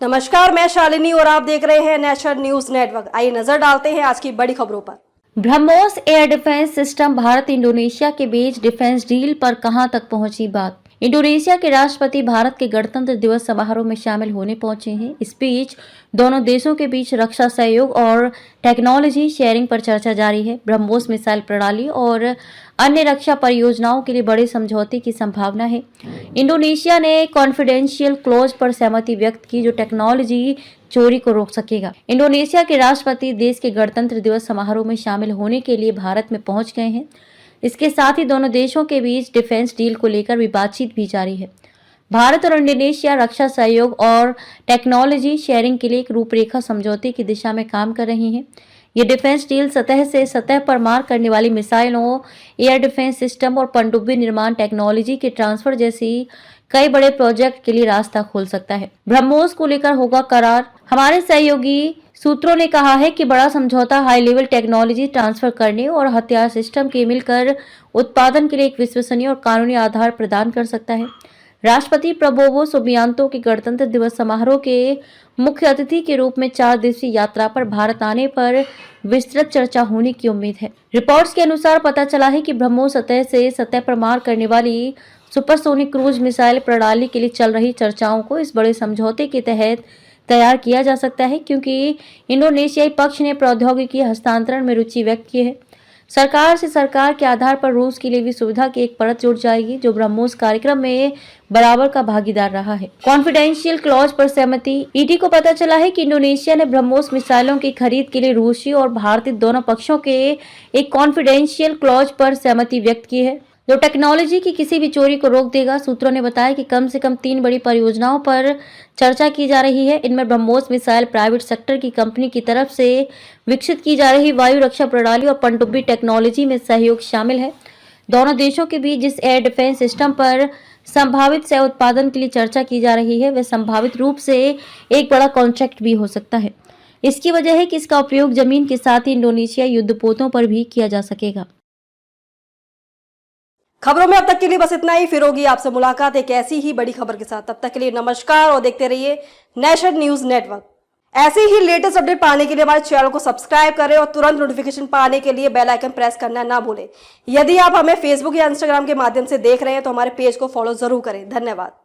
नमस्कार, मैं शालिनी और आप देख रहे हैं नेशनल न्यूज नेटवर्क। आइए नजर डालते हैं आज की बड़ी खबरों पर। BrahMos air defence system Bharat Indonesia के बीच डिफेंस डील पर कहां तक पहुंची बात। इंडोनेशिया के राष्ट्रपति भारत के गणतंत्र दिवस समारोह में शामिल होने पहुंचे हैं। इस बीच दोनों देशों के बीच रक्षा सहयोग और टेक्नोलॉजी शेयरिंग पर चर्चा जारी है। ब्रह्मोस मिसाइल प्रणाली और अन्य रक्षा परियोजनाओं के लिए बड़े समझौते की संभावना है। इंडोनेशिया ने कॉन्फिडेंशियल क्लॉज पर सहमति व्यक्त की जो टेक्नोलॉजी चोरी को रोक सकेगा। इंडोनेशिया के राष्ट्रपति देश के गणतंत्र दिवस समारोह में शामिल होने के लिए भारत में पहुंच गए हैं। इसके साथ ही दोनों देशों के बीच डिफेंस डील को लेकर भी बातचीत भी जारी है। भारत और इंडोनेशिया रक्षा सहयोग और टेक्नोलॉजी शेयरिंग के लिए एक रूपरेखा समझौते की दिशा में काम कर रही हैं। ये डिफेंस डील सतह से सतह पर मार करने वाली मिसाइलों, एयर डिफेंस सिस्टम और पनडुब्बी निर्माण टेक्नोलॉजी के ट्रांसफर जैसी कई बड़े प्रोजेक्ट के लिए रास्ता खोल सकता है। ब्रह्मोस को लेकर होगा करार। हमारे सहयोगी सूत्रों ने कहा है कि बड़ा समझौता हाई लेवल टेक्नोलॉजी ट्रांसफर करने और हथियार सिस्टम के मिलकर उत्पादन के लिए एक विश्वसनीय और कानूनी आधार प्रदान कर सकता है। राष्ट्रपति प्रबोवो सुबियांतो के गणतंत्र दिवस समारोह के मुख्य अतिथि के रूप में 4 दिवसीय यात्रा पर भारत आने पर विस्तृत चर्चा होने की उम्मीद है। रिपोर्ट्स के अनुसार पता चला है कि ब्रह्मोस सतह से सतह पर मार करने वाली सुपरसोनिक क्रूज मिसाइल प्रणाली के लिए चल रही चर्चाओं को इस बड़े समझौते के तहत तैयार किया जा सकता है, क्योंकि इंडोनेशियाई पक्ष ने प्रौद्योगिकी हस्तांतरण में रुचि व्यक्त की है। सरकार से सरकार के आधार पर रूस के लिए भी सुविधा की एक परत जुड़ जाएगी, जो ब्रह्मोस कार्यक्रम में बराबर का भागीदार रहा है। कॉन्फिडेंशियल क्लॉज पर सहमति। ईडी को पता चला है कि इंडोनेशिया ने ब्रह्मोस मिसाइलों की खरीद के लिए रूसी और भारतीय दोनों पक्षों के एक कॉन्फिडेंशियल क्लॉज पर सहमति व्यक्त की है, जो टेक्नोलॉजी की किसी भी चोरी को रोक देगा। सूत्रों ने बताया कि कम से कम 3 बड़ी परियोजनाओं पर चर्चा की जा रही है। इनमें ब्रह्मोस मिसाइल, प्राइवेट सेक्टर की कंपनी की तरफ से विकसित की जा रही वायु रक्षा प्रणाली और पनडुब्बी टेक्नोलॉजी में सहयोग शामिल है। दोनों देशों के बीच जिस एयर डिफेंस सिस्टम पर संभावित सह उत्पादन के लिए चर्चा की जा रही है, वह संभावित रूप से एक बड़ा कॉन्ट्रैक्ट भी हो सकता है। इसकी वजह है कि इसका उपयोग जमीन के साथ ही इंडोनेशिया युद्धपोतों पर भी किया जा सकेगा। खबरों में अब तक के लिए बस इतना ही। फिर होगी आपसे मुलाकात एक ऐसी ही बड़ी खबर के साथ। तब तक के लिए नमस्कार और देखते रहिए नेशनल न्यूज नेटवर्क। ऐसे ही लेटेस्ट अपडेट पाने के लिए हमारे चैनल को सब्सक्राइब करें और तुरंत नोटिफिकेशन पाने के लिए बेल आइकन प्रेस करना ना भूलें। यदि आप हमें फेसबुक या इंस्टाग्राम के माध्यम से देख रहे हैं तो हमारे पेज को फॉलो जरूर करें। धन्यवाद।